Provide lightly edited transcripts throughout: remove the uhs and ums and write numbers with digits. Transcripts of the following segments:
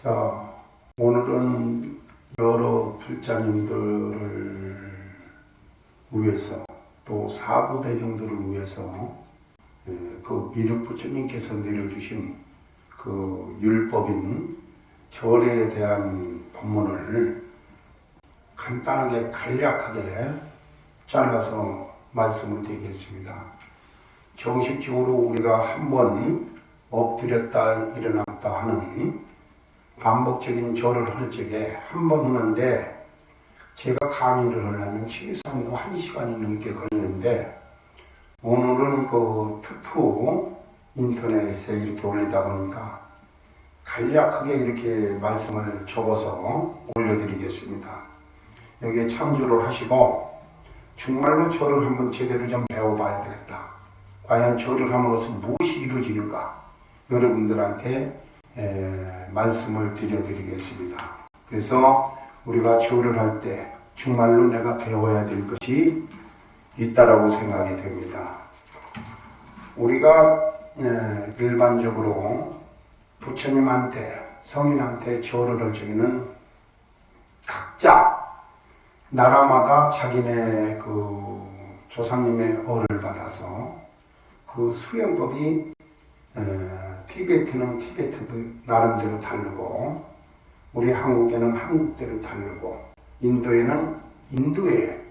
자, 오늘은 여러 불자님들을 위해서 또 사부대중들을 위해서 그 미륵부처님께서 내려주신 그 율법인 절에 대한 법문을 간단하게 간략하게 잘라서 말씀을 드리겠습니다. 정식적으로 우리가 한번 엎드렸다 일어났다 하는 반복적인 절을 할 적에 한 번 하는데 제가 강의를 하려면 최소한 1시간이 넘게 걸리는데 오늘은 그 특후 인터넷에 이렇게 올리다 보니까 간략하게 이렇게 말씀을 적어서 올려드리겠습니다. 여기에 참조를 하시고 정말로 절을 한번 제대로 좀 배워봐야 되겠다. 과연 절을 함으로써 무엇이 이루어지는가 여러분들한테 말씀을 드려드리겠습니다. 그래서 우리가 절을 할 때 정말로 내가 배워야 될 것이 있다라고 생각이 됩니다. 우리가 일반적으로 부처님한테 성인한테 절을 할 적에는 각자 나라마다 자기네 그 조상님의 어를 받아서 그 수행법이 티베트는 티베트 나름대로 다르고 우리 한국에는 한국대로 다르고 인도에는 인도의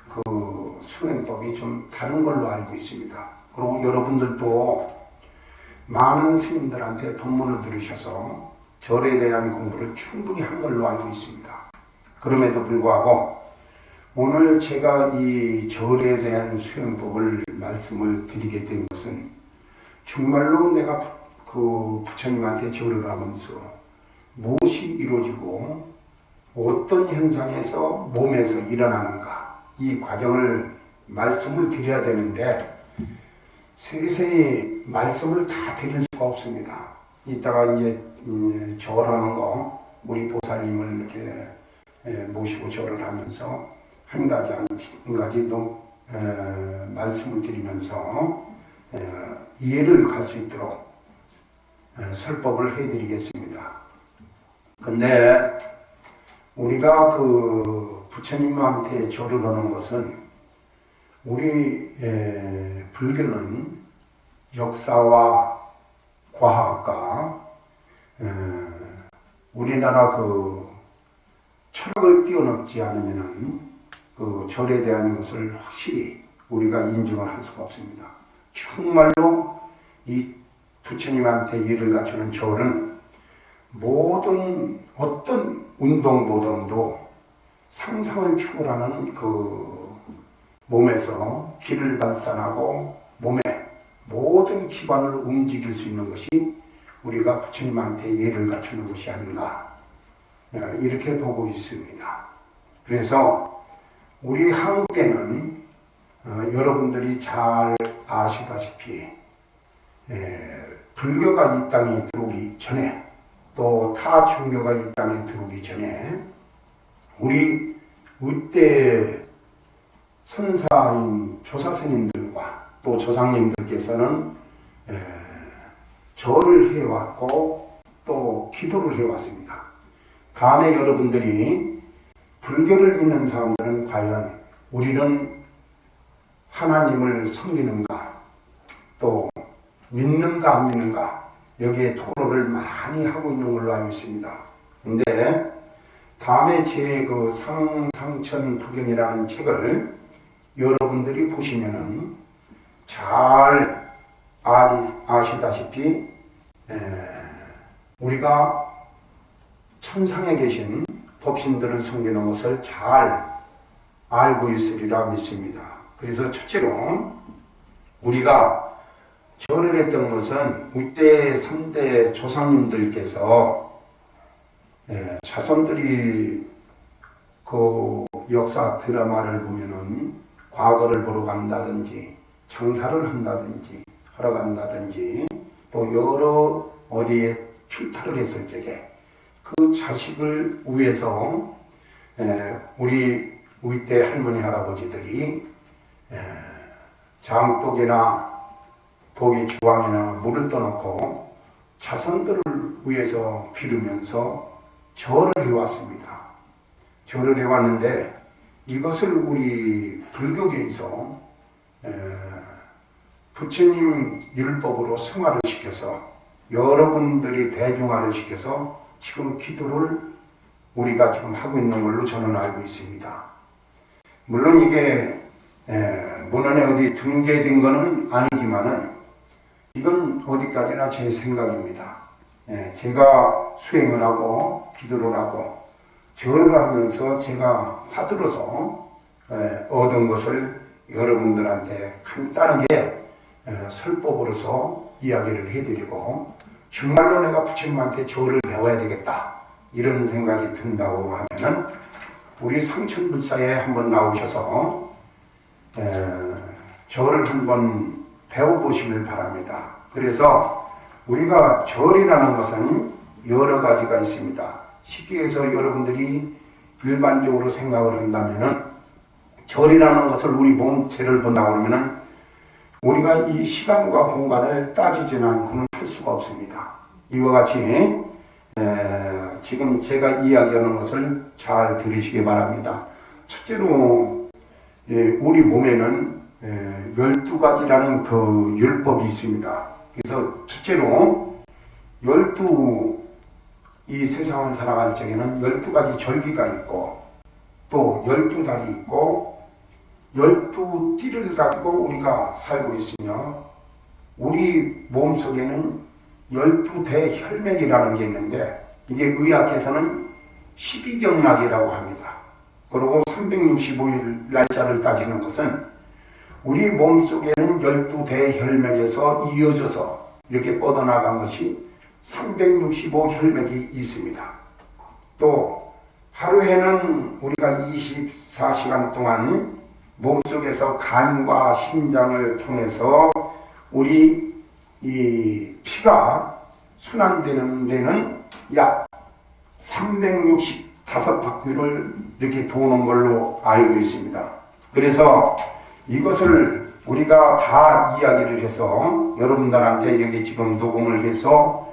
그 수행법이 좀 다른 걸로 알고 있습니다. 그리고 여러분들도 많은 스님들한테 법문을 들으셔서 절에 대한 공부를 충분히 한 걸로 알고 있습니다. 그럼에도 불구하고 오늘 제가 이 절에 대한 수행법을 말씀을 드리게 된 것은 정말로 내가 그 부처님한테 절을 하면서 무엇이 이루어지고 어떤 현상에서 몸에서 일어나는가 이 과정을 말씀을 드려야 되는데 세세히 말씀을 다 드릴 수가 없습니다. 이따가 이제 절하는 거 우리 보살님을 이렇게 모시고 절을 하면서 한 가지 한 가지도 말씀을 드리면서 이해를 갈 수 있도록 설법을 해드리겠습니다. 근데 우리가 그 부처님한테 절을 하는 것은 우리 불교는 역사와 과학과 우리나라 그 철학을 뛰어넘지 않으면은 그 절에 대한 것을 확실히 우리가 인정을 할 수가 없습니다. 정말로 이 부처님한테 예를 갖추는 절은 모든 어떤 운동보다도 상상을 초월하는 그 몸에서 기를 발산하고 몸의 모든 기관을 움직일 수 있는 것이 우리가 부처님한테 예를 갖추는 것이 아닌가 이렇게 보고 있습니다. 그래서 우리 한국에는 여러분들이 잘 아시다시피 불교가 이 땅에 들어오기 전에 또 타 종교가 이 땅에 들어오기 전에 우리 의대 선사인 조사스님들과 또 조상님들께서는 절을 해왔고 또 기도를 해왔습니다. 다음에 여러분들이 불교를 믿는 사람들은 과연 우리는 하나님을 섬기는가 또 믿는가 안 믿는가 여기에 토론을 많이 하고 있는 걸로 알고 있습니다. 근데 다음에 제 그 상상천 부경이라는 책을 여러분들이 보시면은 잘 아시다시피 우리가 천상에 계신 법신들을 섬기는 것을 잘 알고 있으리라 믿습니다. 그래서 첫째로 우리가 절을 했던 것은 우때 3대 조상님들께서 자손들이 그 역사 드라마를 보면은 과거를 보러 간다든지 장사를 한다든지 하러 간다든지 또 여러 어디에 출타를 했을 적에 그 자식을 위해서 우리 때 할머니 할아버지들이 장독이나 독이 주황이나 물을 떠놓고 자손들을 위해서 비르면서 절을 해왔습니다. 절을 해왔는데 이것을 우리 불교계에서 부처님 율법으로 승화를 시켜서 여러분들이 대중화를 시켜서 지금 기도를 우리가 지금 하고 있는 걸로 저는 알고 있습니다. 물론 이게 문헌에 어디 등재된 것은 아니지만은 이건 어디까지나 제 생각입니다. 제가 수행을 하고 기도를 하고 절을 하면서 제가 화두로서 얻은 것을 여러분들한테 간단하게 설법으로서 이야기를 해드리고 정말로 내가 부처님한테 절을 배워야 되겠다 이런 생각이 든다고 하면은 우리 상천불사에 한번 나오셔서 절을 한번 배워보시길 바랍니다. 그래서 우리가 절이라는 것은 여러 가지가 있습니다. 쉽게 해서 여러분들이 일반적으로 생각을 한다면은 절이라는 것을 우리 몸체를 본다고 그러면은 우리가 이 시간과 공간을 따지지는 않고는 할 수가 없습니다. 이와 같이 지금 제가 이야기하는 것을 잘 들으시기 바랍니다. 첫째로 우리 몸에는 12가지라는 그 율법이 있습니다. 그래서 첫째로 12이 세상을 살아갈 적에는 12가지 절기가 있고 또 12달이 있고 12띠를 가지고 우리가 살고 있으며 우리 몸속에는 12대 혈맥이라는 게 있는데 이게 의학에서는 12경락이라고 합니다. 그리고 365일 날짜를 따지는 것은 우리 몸속에는 12대 혈맥에서 이어져서 이렇게 뻗어나간 것이 365 혈맥이 있습니다. 또 하루에는 우리가 24시간 동안 몸속에서 간과 심장을 통해서 우리 이 피가 순환되는 데는 약 365바퀴를 이렇게 도는 걸로 알고 있습니다. 그래서 이것을 우리가 다 이야기를 해서 여러분들한테 여기 지금 녹음을 해서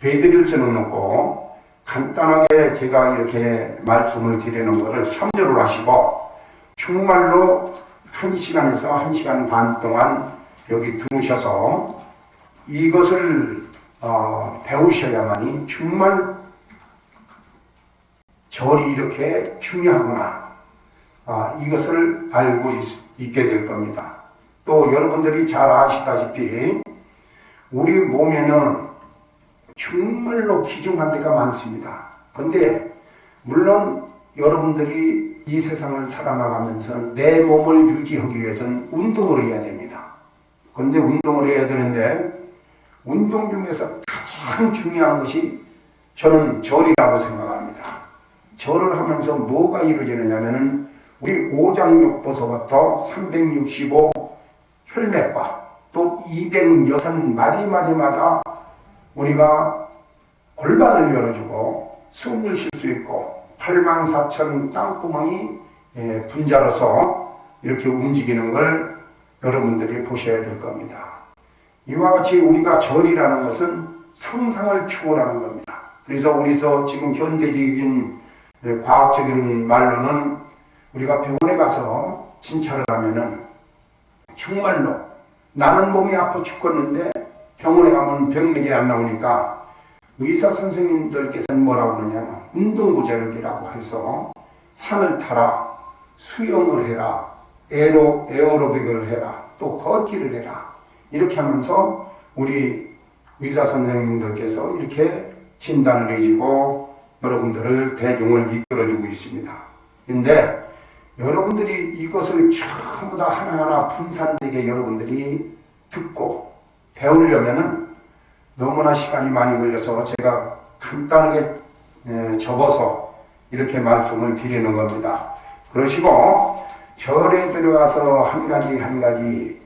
배드릴 수는 없고 간단하게 제가 이렇게 말씀을 드리는 것을 참조를 하시고 정말로 1시간에서 1시간 반 동안 여기 들으셔서 이것을 배우셔야만이 정말 절이 이렇게 중요하구나 이것을 알고 있게 될 겁니다. 또 여러분들이 잘 아시다시피 우리 몸에는 정말로 귀중한 데가 많습니다. 근데 물론 여러분들이 이 세상을 살아나가면서 내 몸을 유지하기 위해서는 운동을 해야 됩니다. 근데 운동을 해야 되는데 운동 중에서 가장 중요한 것이 저는 절이라고 생각합니다. 절을 하면서 뭐가 이루어지느냐면은 우리 오장육보서부터 365 혈맥과 또 206마디마디마다 우리가 골반을 열어주고 숨을 쉴 수 있고 84,000 땅구멍이 분자로서 이렇게 움직이는 걸 여러분들이 보셔야 될 겁니다. 이와 같이 우리가 절이라는 것은 상상을 추구하는 겁니다. 그래서 우리서 지금 현대적인 과학적인 말로는 우리가 병원에 가서 진찰을 하면은 정말로 나는 몸이 아파 죽겠는데 병원에 가면 병맥이 안 나오니까 의사 선생님들께서는 뭐라고 그러냐면 운동부자력이라고 해서 산을 타라, 수영을 해라, 에어로빅을 해라, 또 걷기를 해라 이렇게 하면서 우리 의사 선생님들께서 이렇게 진단을 해주고 여러분들을 대중을 이끌어주고 있습니다. 그런데 여러분들이 이것을 전부 다 하나하나 분산되게 여러분들이 듣고 배우려면은 너무나 시간이 많이 걸려서 제가 간단하게 접어서 이렇게 말씀을 드리는 겁니다. 그러시고 절에 들어가서 한 가지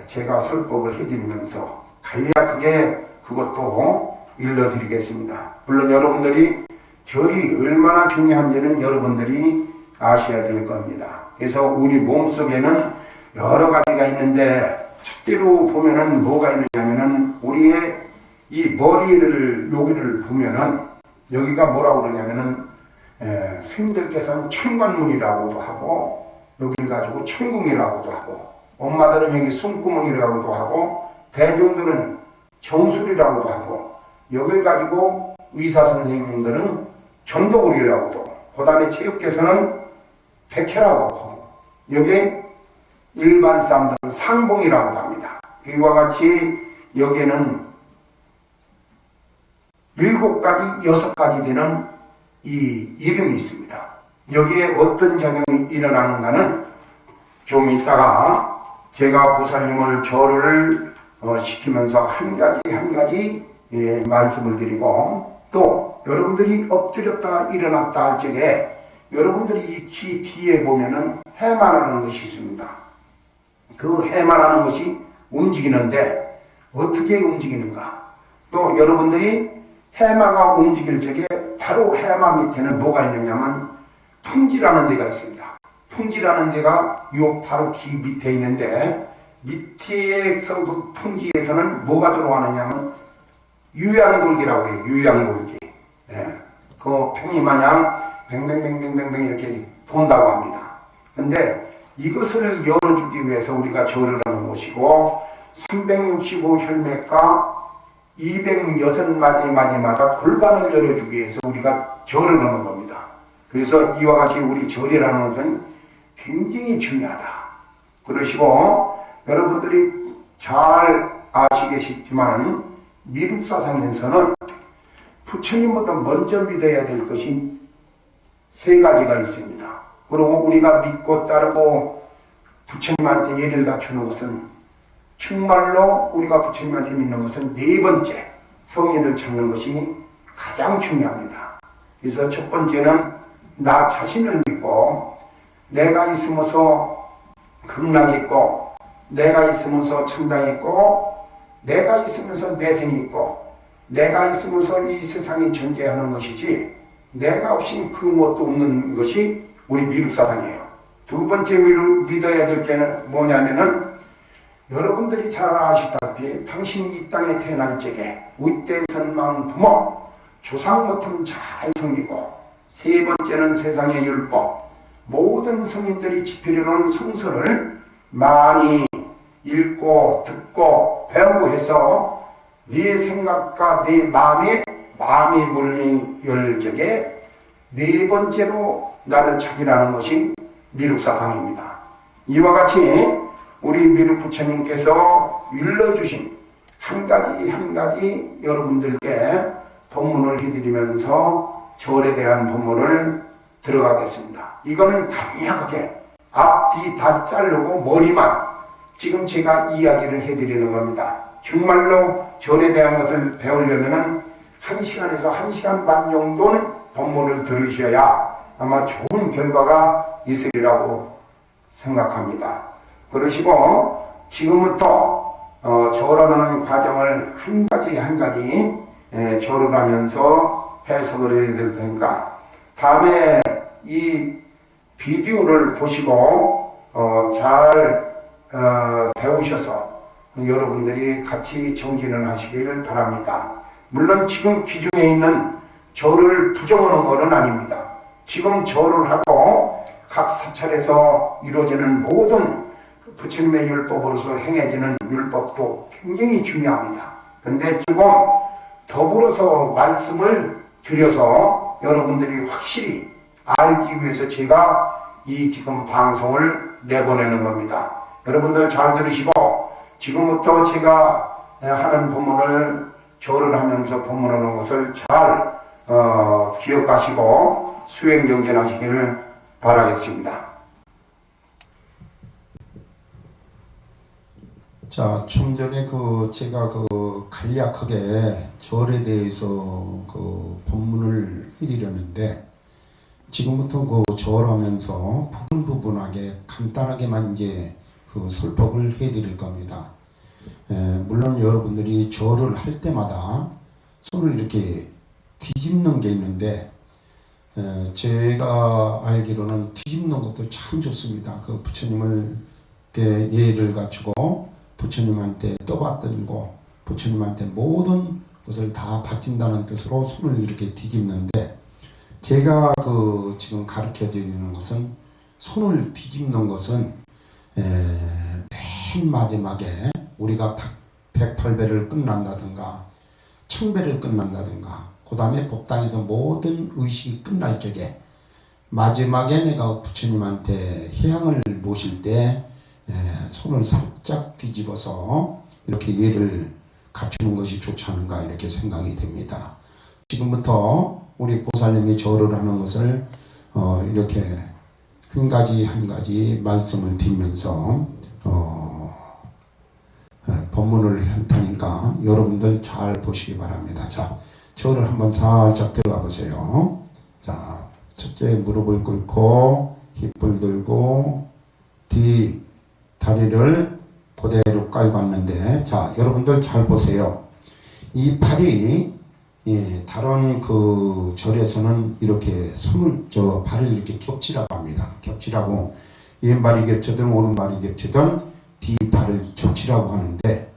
제가 설법을 해드리면서 간략하게 그것도 일러드리겠습니다. 물론 여러분들이 절이 얼마나 중요한지는 여러분들이 아셔야 될 겁니다. 그래서 우리 몸속에는 여러 가지가 있는데 첫째로 보면은 뭐가 있느냐면은 우리의 이 머리를 여기를 보면은 여기가 뭐라고 그러냐면은 스님들께서는 천관문이라고도 하고 여기를 가지고 천궁이라고도 하고 엄마들은 여기 숨구멍이라고도 하고 대중들은 정술이라고도 하고 여기를 가지고 의사 선생님들은 전도골이라고도 그 다음에 체육계에서는 백회라고 하고 여기 일반 사람들은 상봉이라고 합니다. 이와 같이 여기에는 7가지, 6가지 되는 이 이름이 있습니다. 여기에 어떤 작용이 일어나는가는 좀 이따가 제가 보살님을 절을 시키면서 한 가지 말씀을 드리고 또 여러분들이 엎드렸다 일어났다 할 적에 여러분들이 이 귀 뒤에 보면은 해마라는 것이 있습니다. 그 해마라는 것이 움직이는데 어떻게 움직이는가? 또 여러분들이 해마가 움직일 적에 바로 해마 밑에는 뭐가 있느냐면 풍지라는 데가 있습니다. 풍지라는 데가 요 바로 귀 밑에 있는데 밑에서 그 풍지에서는 뭐가 들어가느냐면 유양골기라고 해요. 유양골기. 그 팽이 마냥 뱅뱅뱅뱅뱅뱅 이렇게 돈다고 합니다. 근데 이것을 열어주기 위해서 우리가 절을 하는 것이고 365 혈맥과 206마디마다 골반을 열어주기 위해서 우리가 절을 하는 겁니다. 그래서 이와 같이 우리 절이라는 것은 굉장히 중요하다. 그러시고 여러분들이 잘 아시겠지만 미륵 사상에서는 부처님보다 먼저 믿어야 될 것이 3가지가 있습니다. 그리고 우리가 믿고 따르고 부처님한테 예를 갖추는 것은 정말로 우리가 부처님한테 믿는 것은 4번째 성인을 찾는 것이 가장 중요합니다. 그래서 첫 번째는 나 자신을 믿고 내가 있으면서 극락이 있고 내가 있으면서 천당이 있고 내가 있으면서 내생이 있고 내가 있으면서 이 세상이 존재하는 것이지 내가 없이 그 무엇도 없는 것이 우리 미륵사상이에요. 두 번째 믿어야 될 게 뭐냐면은 여러분들이 잘 아시다시피 당신이 이 땅에 태어날 적에 uit대선망 부모 조상 못함 잘 섬기고 세 번째는 세상의 율법 모든 성인들이 지키려는 성서를 많이 읽고 듣고 배우고 해서 네 생각과 네 마음이 몰릴 적에 4번째로 나를 찾으라는 것이 미륵사상입니다. 이와 같이 우리 미륵 부처님께서 일러주신 한 가지 여러분들께 법문을 해드리면서 절에 대한 법문을 들어가겠습니다. 이거는 강력하게 앞뒤 다 자르고 머리만 지금 제가 이야기를 해드리는 겁니다. 정말로 절에 대한 것을 배우려면 1시간에서 1시간 반 정도는 법문을 들으셔야 아마 좋은 결과가 있으리라고 생각합니다. 그러시고 지금부터 절하는 과정을 한 가지 한 가지 절을 하면서 해석을 해야 될 테니까 다음에 이 비디오를 보시고 잘 배우셔서 여러분들이 같이 정진을 하시길 바랍니다. 물론 지금 기중에 있는 절을 부정하는 것은 아닙니다. 지금 절을 하고 각 사찰에서 이루어지는 모든 부처님의 율법으로서 행해지는 율법도 굉장히 중요합니다. 그런데 지금 더불어서 말씀을 드려서 여러분들이 확실히 알기 위해서 제가 이 지금 방송을 내보내는 겁니다. 여러분들 잘 들으시고 지금부터 제가 하는 법문을 절을 하면서 법문하는 것을 잘 기억하시고 수행정진하시기를 바라겠습니다. 자, 좀 전에 제가 간략하게 절에 대해서 법문을 해드렸는데 지금부터 절하면서 부분하게 간단하게만 이제 설법을 해드릴 겁니다. 물론 여러분들이 절을 할 때마다 손을 이렇게 뒤집는 게 있는데 제가 알기로는 뒤집는 것도 참 좋습니다. 부처님을 예를 갖추고 부처님한테 떠받들고 부처님한테 모든 것을 다 바친다는 뜻으로 손을 이렇게 뒤집는데 제가 지금 가르쳐 드리는 것은 손을 뒤집는 것은 맨 마지막에 우리가 108배를 끝난다든가 1000배를 끝난다든가 그 다음에 법당에서 모든 의식이 끝날 적에 마지막에 내가 부처님한테 향을 모실 때 손을 살짝 뒤집어서 이렇게 예를 갖추는 것이 좋지 않은가 이렇게 생각이 됩니다. 지금부터 우리 보살님이 절을 하는 것을 이렇게 한 가지 한 가지 말씀을 드리면서 법문을 할 테니까 여러분들 잘 보시기 바랍니다. 자, 절을 한번 살짝 들어가 보세요. 자, 첫째 무릎을 꿇고 힙을 들고 뒤 다리를 그대로 깔고 왔는데 자, 여러분들 잘 보세요. 이 팔이 다른 절에서는 이렇게 발을 이렇게 겹치라고 합니다. 겹치라고 왼발이 겹치든 오른발이 겹치든 뒤발을 겹치라고 하는데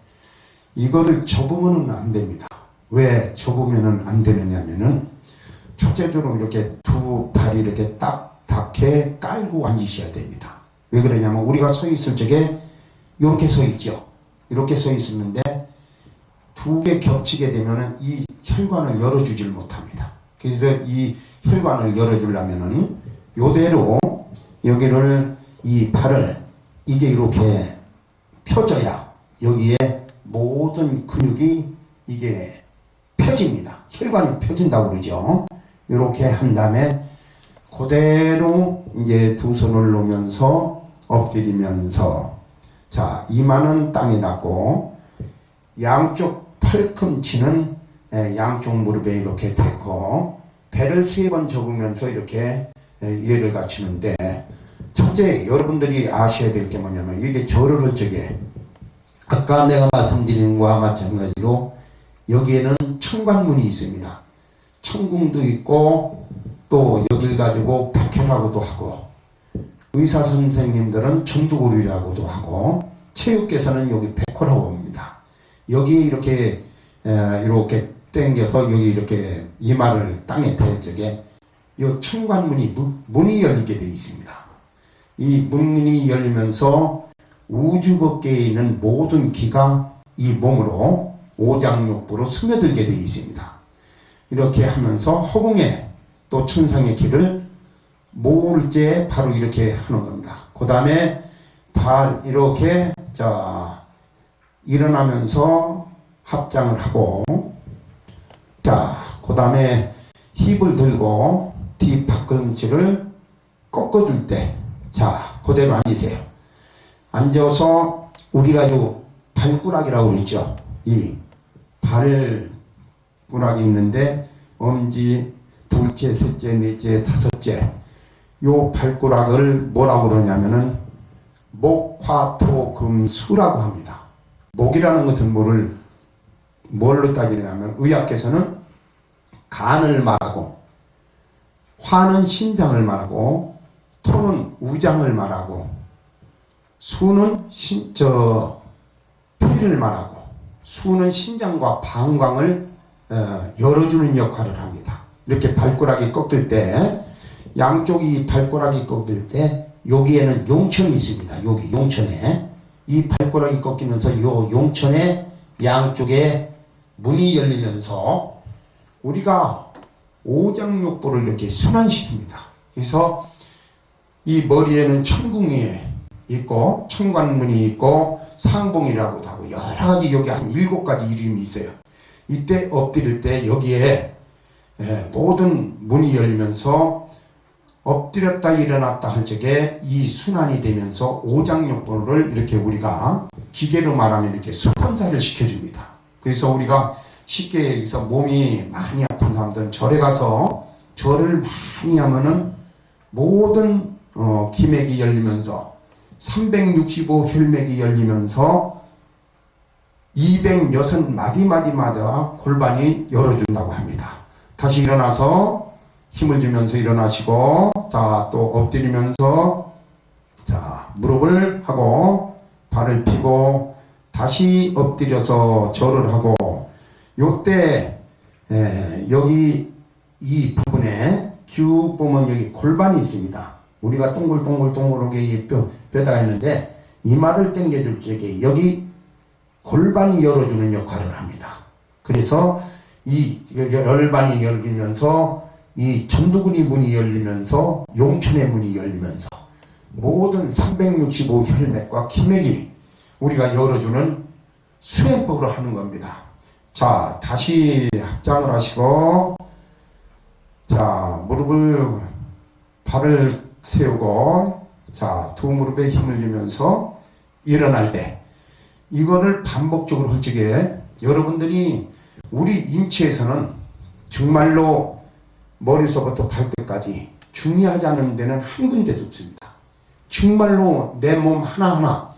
이거를 접으면 안 됩니다. 왜 접으면 안 되느냐면은 첫째적으로 이렇게 두 발이 이렇게 딱 닿게 깔고 앉으셔야 됩니다. 왜 그러냐면 우리가 서 있을 적에 이렇게 서 있죠. 이렇게 서 있었는데 두 개 겹치게 되면은 이 혈관을 열어주질 못합니다. 그래서 이 혈관을 열어주려면은 요대로 여기를 이 발을 이게 이렇게 펴져야 여기에 모든 근육이 이게 펴집니다. 혈관이 펴진다고 그러죠. 이렇게 한 다음에 그대로 이제 두 손을 놓으면서 엎드리면서 자, 이마는 땅에 닿고 양쪽 팔꿈치는 양쪽 무릎에 이렇게 대고 배를 3번 접으면서 이렇게 예를 갖추는데 첫째 여러분들이 아셔야 될 게 뭐냐면 이게 절을 할 적에 아까 내가 말씀드린 것과 마찬가지로 여기에는 천관문이 있습니다. 천궁도 있고 또 여길 가지고 백혈하고도 하고 의사 선생님들은 전두고리라고도 하고 체육계에서는 여기 백호라고 합니다. 여기 이렇게 당겨서 여기 이렇게 이마를 땅에 댈 적에 이 천관문이 문이 열리게 되어 있습니다. 이 문이 열리면서 우주법계에 있는 모든 기가 이 몸으로 오장육부로 스며들게 되어 있습니다. 이렇게 하면서 허공에 또 천상의 길을 모을 때 바로 이렇게 하는 겁니다. 그 다음에 발 이렇게 자 일어나면서 합장을 하고 자 그 다음에 힙을 들고 뒤 팔꿈치를 꺾어줄 때 자 그대로 앉으세요. 앉아서 우리가 요 발꾸락이라고 그러죠. 이 발꾸락이 있는데 엄지 둘째, 셋째, 넷째, 다섯째 요 발가락을 뭐라고 그러냐면은 목, 화, 토, 금, 수라고 합니다. 목이라는 것은 뭘로 따지냐면 의학계에서는 간을 말하고, 화는 심장을 말하고, 토는 우장을 말하고, 수는 피를 말하고, 수는 신장과 방광을 열어주는 역할을 합니다. 이렇게 발가락이 꺾일 때, 양쪽이 발가락이 꺾일 때 여기에는 용천이 있습니다. 여기 용천에 이 발가락이 꺾이면서 요 용천에 양쪽에 문이 열리면서 우리가 오장육부를 이렇게 순환시킵니다. 그래서 이 머리에는 천궁이 있고 천관문이 있고 상봉이라고도 하고 여러 가지 여기 한 7가지 이름이 있어요. 이때 엎드릴 때 여기에 모든 문이 열리면서 엎드렸다 일어났다 할 적에 이 순환이 되면서 오장육부를 이렇게 우리가 기계로 말하면 이렇게 순환사를 시켜줍니다. 그래서 우리가 쉽게 여기서 몸이 많이 아픈 사람들은 절에 가서 절을 많이 하면은 모든 기맥이 열리면서 365 혈맥이 열리면서 206마디마디마다 골반이 열어준다고 합니다. 다시 일어나서 힘을 주면서 일어나시고, 자, 또 엎드리면서, 자, 무릎을 하고, 발을 펴고, 다시 엎드려서 절을 하고, 요때, 여기 이 부분에 쭉 보면 여기 골반이 있습니다. 우리가 동글동글동글하게 뼈가 있는데, 이마를 당겨줄 적에 여기 골반이 열어주는 역할을 합니다. 그래서 이 열반이 열리면서 이 전두근이 문이 열리면서 용천의 문이 열리면서 모든 365 혈맥과 기맥이 우리가 열어주는 수행법으로 하는 겁니다. 자, 다시 합장을 하시고, 자, 발을 세우고, 자, 두 무릎에 힘을 주면서 일어날 때 이거를 반복적으로 할 적에 여러분들이 우리 인체에서는 정말로 머리서부터 발끝까지 중요하지 않은 데는 한 군데도 없습니다. 정말로 내 몸 하나하나,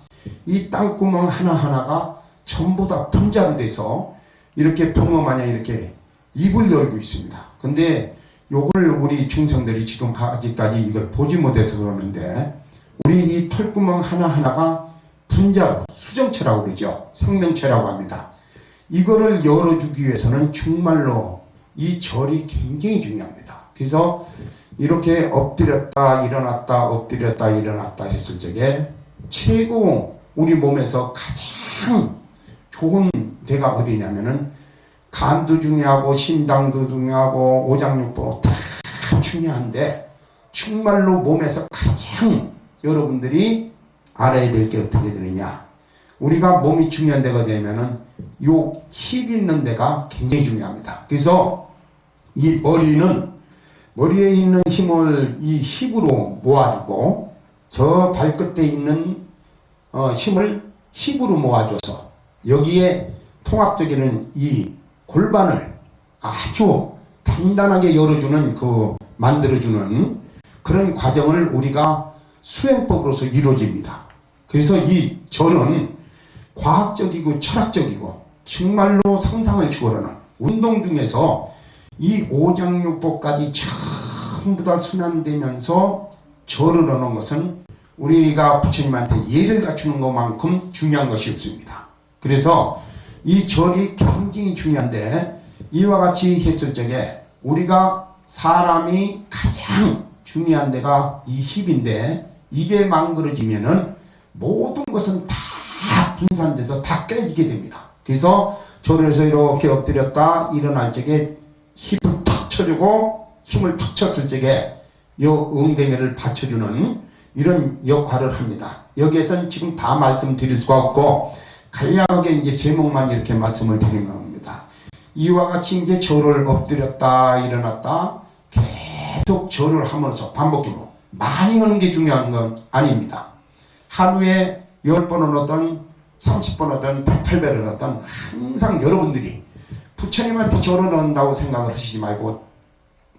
이 땅구멍 하나하나가 전부 다 분자로 돼서 이렇게 붕어 마냥 이렇게 입을 열고 있습니다. 근데 요걸 우리 중생들이 지금 아직까지 이걸 보지 못해서 그러는데, 우리 이 털구멍 하나하나가 분자로, 수정체라고 그러죠. 생명체라고 합니다. 이거를 열어주기 위해서는 정말로 이 절이 굉장히 중요합니다. 그래서 이렇게 엎드렸다 일어났다 엎드렸다 일어났다 했을 적에 최고 우리 몸에서 가장 좋은 데가 어디냐면은 간도 중요하고 심장도 중요하고 오장육부 다 중요한데, 정말로 몸에서 가장 여러분들이 알아야 될 게 어떻게 되느냐, 우리가 몸이 중요한 데가 되면은 요 힙 있는 데가 굉장히 중요합니다. 그래서 이 머리에 있는 힘을 이 힙으로 모아주고, 저 발끝에 있는 힘을 힙으로 모아줘서 여기에 통합적인 이 골반을 아주 단단하게 열어주는 만들어주는 그런 과정을 우리가 수행법으로서 이루어집니다. 그래서 이 절은 과학적이고 철학적이고 정말로 상상을 초월하는 운동 중에서 이 오장육부까지 전부 다 순환되면서 절을 하는 것은 우리가 부처님한테 예를 갖추는 것만큼 중요한 것이 없습니다. 그래서 이 절이 굉장히 중요한데, 이와 같이 했을 적에 우리가 사람이 가장 중요한 데가 이 힙인데, 이게 망그러지면은 모든 것은 다 분산돼서 다 깨지게 됩니다. 그래서 절에서 이렇게 엎드렸다 일어날 적에 힙을 탁 쳐주고 힘을 탁 쳤을 적에 요 엉덩이를 받쳐주는 이런 역할을 합니다. 여기에서는 지금 다 말씀드릴 수가 없고 간략하게 이제 제목만 이렇게 말씀을 드리는 겁니다. 이와 같이 이제 절을 엎드렸다 일어났다 계속 절을 하면서 반복적으로 많이 하는 게 중요한 건 아닙니다. 하루에 10번을 하든 30번 하든 108배를 하든 항상 여러분들이 부처님한테 절을 한다고 생각을 하시지 말고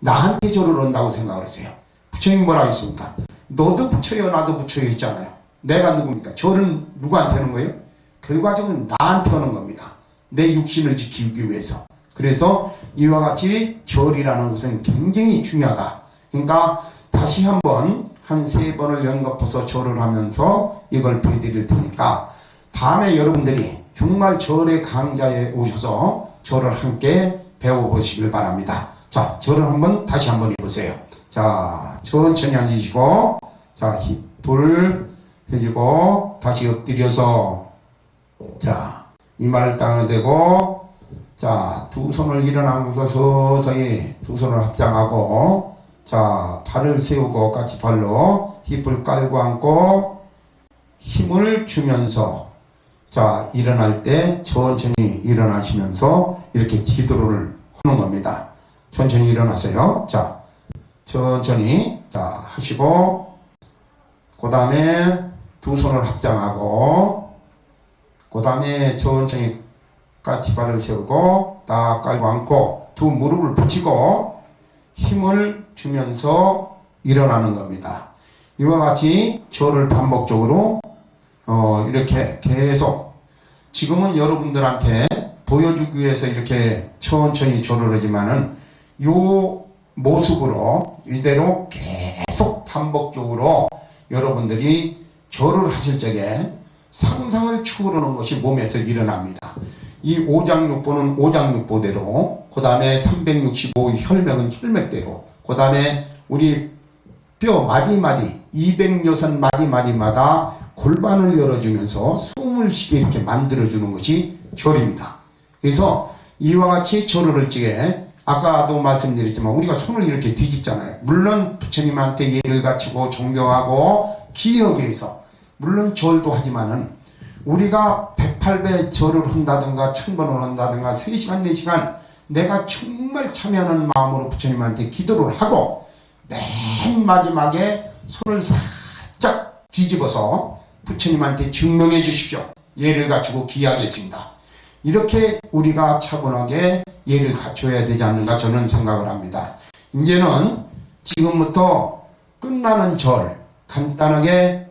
나한테 절을 한다고 생각을 했어요. 부처님 뭐라 했습니까? 너도 부처여 나도 부처여 있잖아요. 내가 누굽니까? 절은 누구한테 하는 거예요? 결과적으로 나한테 하는 겁니다. 내 육신을 지키기 위해서. 그래서 이와 같이 절이라는 것은 굉장히 중요하다. 그러니까 다시 한번 한 3번을 연거푸서 절을 하면서 이걸 보여드릴 테니까 다음에 여러분들이 정말 절의 강좌에 오셔서 절을 함께 배워보시길 바랍니다. 자, 절을 다시 한번 해보세요. 자, 천천히 앉으시고, 자, 힙을 해주고, 다시 엎드려서, 자, 이마를 땅에 대고, 자, 두 손을 일어나면서 서서히 두 손을 합장하고, 자, 발을 세우고 같이 발로 힙을 깔고 앉고, 힘을 주면서, 자, 일어날 때 천천히 일어나시면서 이렇게 기도를 하는 겁니다. 천천히 일어나세요. 자, 천천히 자 하시고, 그 다음에 두 손을 합장하고, 그 다음에 천천히 까치발을 세우고 딱 깔고 앉고 두 무릎을 붙이고 힘을 주면서 일어나는 겁니다. 이와 같이 절을 반복적으로 이렇게 계속, 지금은 여러분들한테 보여주기 위해서 이렇게 천천히 절을 하지만은 요 모습으로 이대로 계속 반복적으로 여러분들이 절을 하실 적에 상상을 추구하는 것이 몸에서 일어납니다. 이 오장육부는 오장육부대로, 그 다음에 365 혈맥은 혈맥대로, 그 다음에 우리 뼈 마디마디 206마디마디마다 골반을 열어주면서 숨을 쉬게 이렇게 만들어주는 것이 절입니다. 그래서 이와 같이 절을 할 적에 아까도 말씀드렸지만 우리가 손을 이렇게 뒤집잖아요. 물론 부처님한테 예를 갖추고 존경하고 기하기 위해서 물론 절도 하지만은 우리가 108배 절을 한다든가 1000번을 한다든가 3시간 4시간 내가 정말 참여하는 마음으로 부처님한테 기도를 하고 맨 마지막에 손을 살짝 뒤집어서 부처님한테 증명해 주십시오. 예를 갖추고 기하겠습니다. 이렇게 우리가 차분하게 예를 갖춰야 되지 않는가 저는 생각을 합니다. 이제는 지금부터 끝나는 절 간단하게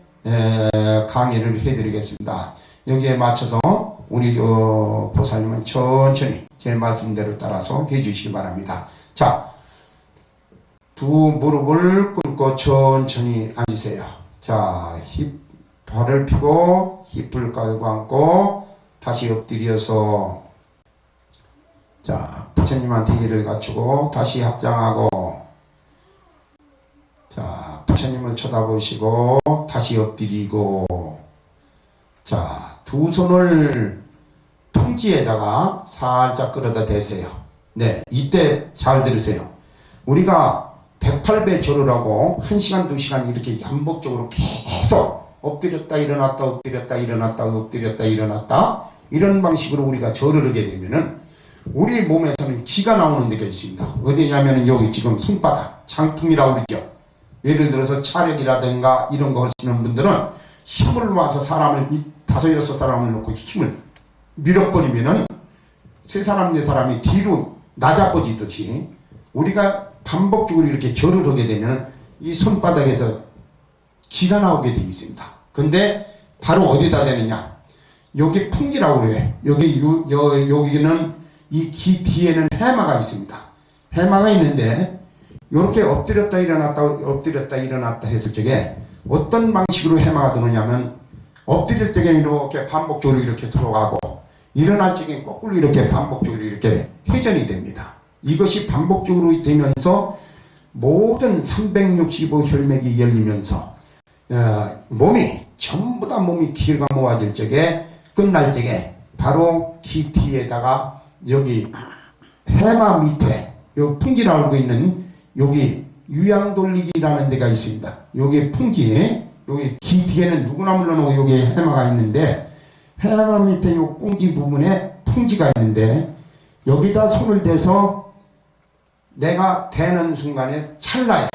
강의를 해드리겠습니다. 여기에 맞춰서 우리 보살님은 천천히 제 말씀대로 따라서 해주시기 바랍니다. 자, 두 무릎을 꿇고 천천히 앉으세요. 자, 발을 펴고 힙을 깔고 앉고 다시 엎드려서, 자, 부처님한테 예를 갖추고 다시 합장하고, 자, 부처님을 쳐다보시고 다시 엎드리고, 자, 두 손을 풍지에다가 살짝 끌어다 대세요. 네, 이때 잘 들으세요. 우리가 108배 절을 하고 1시간 2시간 이렇게 반복적으로 계속 엎드렸다 일어났다 엎드렸다 일어났다 엎드렸다 일어났다 이런 방식으로 우리가 절을 하게 되면은 우리 몸에서는 기가 나오는 데가 있습니다. 어디냐면은 여기 지금 손바닥 장풍이라고 그러죠. 예를 들어서 차력이라든가 이런 거 하시는 분들은 힘을 와서 사람을 5-6사람을 놓고 힘을 밀어버리면은 3사람 4사람이 뒤로 낮아버리듯이 우리가 반복적으로 이렇게 절을 하게 되면 이 손바닥에서 기가 나오게 되어 있습니다. 근데 바로 어디다 대느냐? 여기 풍기라고 그래요. 여기는 이 귀 뒤에는 해마가 있습니다. 해마가 있는데 이렇게 엎드렸다 일어났다 했을 적에 어떤 방식으로 해마가 들어오냐면 엎드릴 적에는 이렇게 반복적으로 이렇게 들어가고 일어날 적에는 거꾸로 이렇게 반복적으로 이렇게 회전이 됩니다. 이것이 반복적으로 되면서 모든 365 혈맥이 열리면서 몸이 전부 다 몸이 기가 모아질 적에 끝날 적에 바로 귀 뒤에다가 여기 해마 밑에 요 풍지라고 알고 있는 여기 유양돌리기라는 데가 있습니다. 여기 풍지, 여기 귀 뒤에는 누구나 물론 여기 해마가 있는데 해마 밑에 요 꽁지 부분에 풍지가 있는데 여기다 손을 대서 내가 대는 순간에 찰나에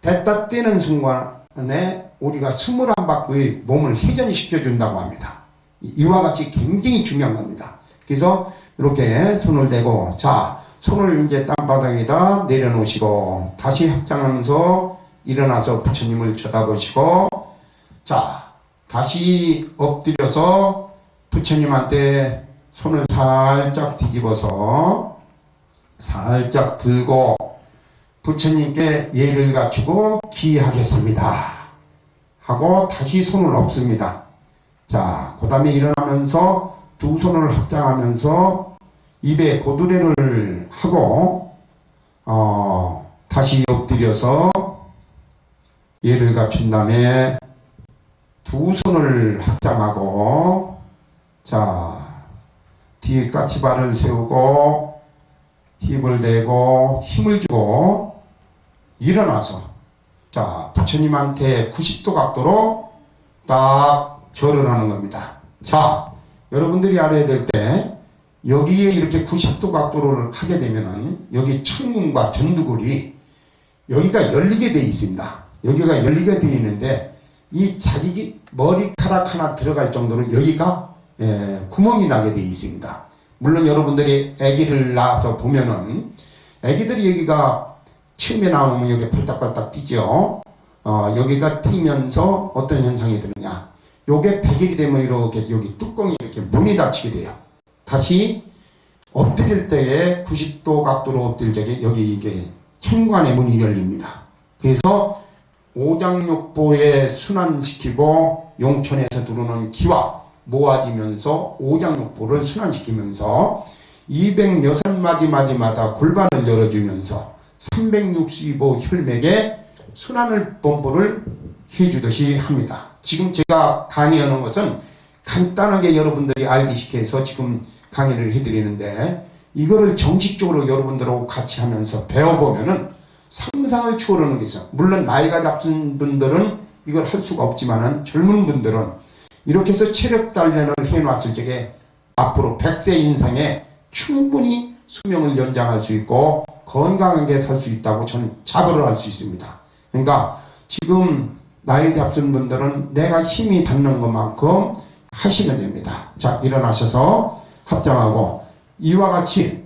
됐다 떼는 순간에 우리가 21바퀴의 몸을 회전이 시켜준다고 합니다. 이와 같이 굉장히 중요한 겁니다. 그래서 이렇게 손을 대고, 자, 손을 이제 땅바닥에다 내려놓으시고 다시 합장하면서 일어나서 부처님을 쳐다보시고 자 다시 엎드려서 부처님한테 손을 살짝 뒤집어서 살짝 들고 부처님께 예를 갖추고 기하겠습니다 하고 다시 손을 엎습니다. 자, 그 다음에 일어나면서 두 손을 합장하면서 입에 고두레를 하고 다시 엎드려서 예를 갖춘 다음에 두 손을 합장하고 자 뒤에 까치발을 세우고 힙을 대고 힘을 주고 일어나서 자 부처님한테 90도 각도로 딱 절을 하는 겁니다. 자 여러분들이 알아야 될 때 여기에 이렇게 90도 각도를 하게 되면은 여기 천문과 전두굴이 여기가 열리게 되어 있습니다. 여기가 열리게 되어 있는데 이 자기 머리카락 하나 들어갈 정도로 여기가 구멍이 나게 되어 있습니다. 물론 여러분들이 아기를 낳아서 보면은 아기들이 여기가 처음에 나오면 여기 팔딱팔딱 뛰죠. 여기가 뛰면서 어떤 현상이 드느냐. 요게 100일이 되면 이렇게 여기 뚜껑이 이렇게 문이 닫히게 돼요. 다시 엎드릴 때에 90도 각도로 엎드릴 적에 여기 이게 현관의 문이 열립니다. 그래서 오장육부에 순환시키고 용천에서 들어오는 기와 모아지면서 오장육부를 순환시키면서 206마디마디마다 골반을 열어주면서 365 혈맥에 순환을 범보를 해주듯이 합니다. 지금 제가 강의하는 것은 간단하게 여러분들이 알기 쉽게 해서 지금 강의를 해드리는데 이거를 정식적으로 여러분들하고 같이 하면서 배워보면은 상상을 초월하는 게 있어요. 물론 나이가 잡은 분들은 이걸 할 수가 없지만은 젊은 분들은 이렇게 해서 체력 단련을 해놨을 적에 앞으로 100세 인상에 충분히 수명을 연장할 수 있고 건강하게 살 수 있다고 저는 자부를 할 수 있습니다. 그러니까 지금 나이 잡은 분들은 내가 힘이 닿는 것만큼 하시면 됩니다. 자 일어나셔서 합장하고 이와 같이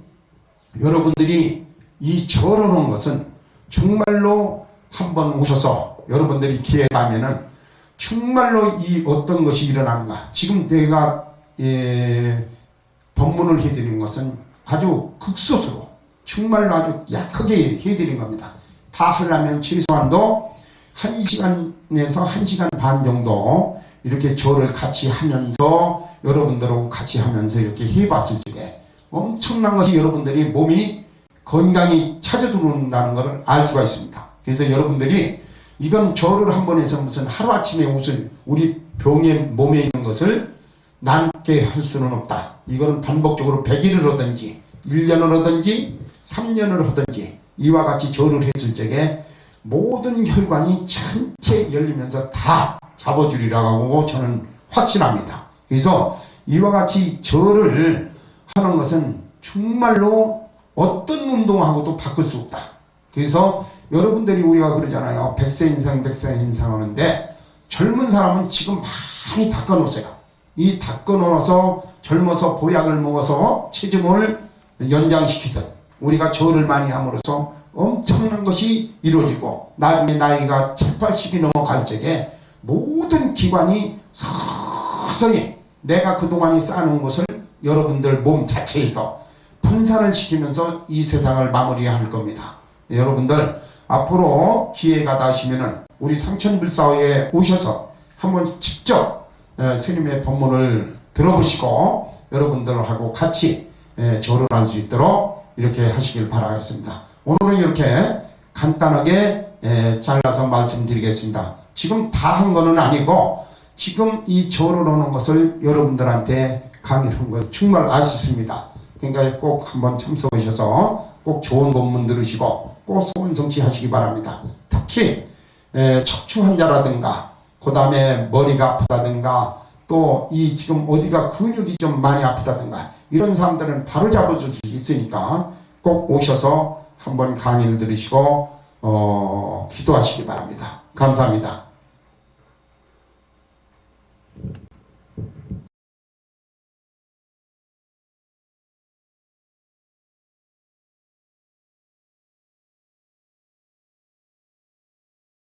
여러분들이 이 절하는 것은 정말로 한번 오셔서 여러분들이 기회 가면은 정말로 이 어떤 것이 일어나는가. 지금 내가 법문을 해드리는 것은 아주 극소수로 정말로 아주 약하게 해드린 겁니다. 다 하려면 최소한도 1시간에서 1시간 반 정도 이렇게 절을 같이 하면서 여러분들하고 같이 하면서 이렇게 해봤을 적에 엄청난 것이 여러분들이 몸이 건강이 찾아 들어온다는 것을 알 수가 있습니다. 그래서 여러분들이 이건 절을 한 번 해서 무슨 하루아침에 무슨 우리 병에 몸에 있는 것을 낫게 할 수는 없다. 이거는 반복적으로 100일을 하든지 1년을 하든지 3년을 하든지 이와 같이 절을 했을 적에 모든 혈관이 전체 열리면서 다 잡아주리라고 저는 확신합니다. 그래서 이와 같이 절을 하는 것은 정말로 어떤 운동하고도 바꿀 수 없다. 그래서 여러분들이 우리가 그러잖아요. 100세 인상 100세 인상 하는데 젊은 사람은 지금 많이 닦아놓으세요. 이 닦아놓아서 젊어서 보약을 먹어서 체중을 연장시키듯 우리가 절을 많이 함으로써 엄청난 것이 이루어지고 나중에 나이가 7, 80이 넘어갈 적에 모든 기관이 서서히 내가 그동안이 쌓아놓은 것을 여러분들 몸 자체에서 분산을 시키면서 이 세상을 마무리할 겁니다. 여러분들 앞으로 기회가 나시면은 우리 상천불사에 오셔서 한번 직접 스님의 법문을 들어보시고 여러분들하고 같이 절을 할 수 있도록 이렇게 하시길 바라겠습니다. 오늘은 이렇게 간단하게 잘라서 말씀드리겠습니다. 지금 다 한 거는 아니고 지금 이 절을 하는 것을 여러분들한테 강의를 한 걸 정말 아쉽습니다. 그러니까 꼭 한번 참석하셔서 꼭 좋은 법문 들으시고 꼭 소원성취 하시기 바랍니다. 특히 척추 환자라든가 그 다음에 머리가 아프다든가 또 이 지금 어디가 근육이 좀 많이 아프다든가 이런 사람들은 바로 잡아줄 수 있으니까 꼭 오셔서 한번 강의를 들으시고 기도하시기 바랍니다. 감사합니다.